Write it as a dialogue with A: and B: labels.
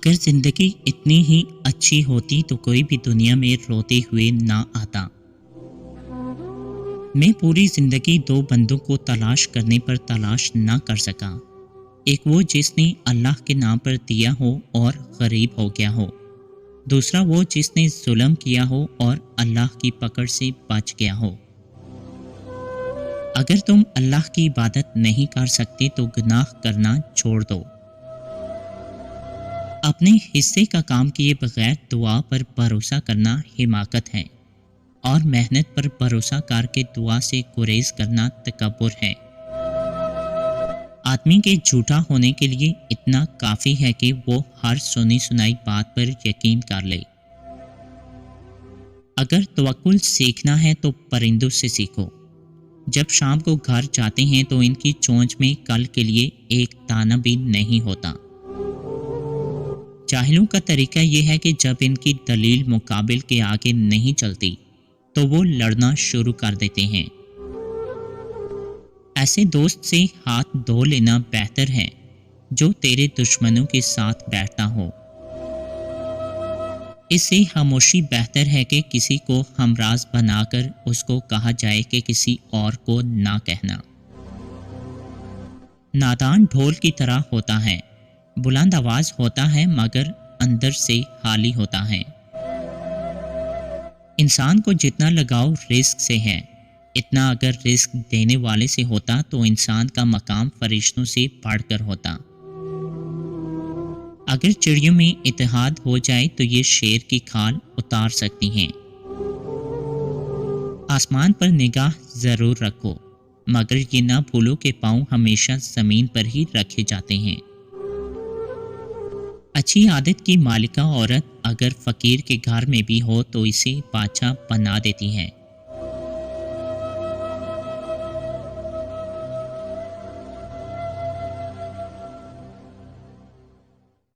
A: اگر زندگی اتنی ہی اچھی ہوتی تو کوئی بھی دنیا میں روتے ہوئے نہ آتا۔ میں پوری زندگی دو بندوں کو تلاش کرنے پر تلاش نہ کر سکا، ایک وہ جس نے اللہ کے نام پر دیا ہو اور غریب ہو گیا ہو، دوسرا وہ جس نے ظلم کیا ہو اور اللہ کی پکڑ سے بچ گیا ہو۔ اگر تم اللہ کی عبادت نہیں کر سکتے تو گناہ کرنا چھوڑ دو۔ اپنے حصے کا کام کیے بغیر دعا پر بھروسہ کرنا حماقت ہے، اور محنت پر بھروسہ کر کے دعا سے گریز کرنا تکبر ہے۔ آدمی کے جھوٹا ہونے کے لیے اتنا کافی ہے کہ وہ ہر سنی سنائی بات پر یقین کر لے۔ اگر توکل سیکھنا ہے تو پرندوں سے سیکھو۔ جب شام کو گھر جاتے ہیں تو ان کی چونچ میں کل کے لیے ایک دانہ بھی نہیں ہوتا۔ جاہلوں کا طریقہ یہ ہے کہ جب ان کی دلیل مقابل کے آگے نہیں چلتی تو وہ لڑنا شروع کر دیتے ہیں۔ ایسے دوست سے ہاتھ دھو لینا بہتر ہے جو تیرے دشمنوں کے ساتھ بیٹھتا ہو۔ اس سے خاموشی بہتر ہے کہ کسی کو ہمراز بنا کر اس کو کہا جائے کہ کسی اور کو نہ کہنا۔ نادان ڈھول کی طرح ہوتا ہے، بلند آواز ہوتا ہے مگر اندر سے خالی ہوتا ہے۔ انسان کو جتنا لگاؤ رزق سے ہے، اتنا اگر رزق دینے والے سے ہوتا تو انسان کا مقام فرشتوں سے بڑھ کر ہوتا۔ اگر چڑیوں میں اتحاد ہو جائے تو یہ شیر کی کھال اتار سکتی ہیں۔ آسمان پر نگاہ ضرور رکھو، مگر یہ نہ بھولو کہ پاؤں ہمیشہ زمین پر ہی رکھے جاتے ہیں۔ اچھی عادت کی مالکہ عورت اگر فقیر کے گھر میں بھی ہو تو اسے بادشاہ بنا دیتی ہے۔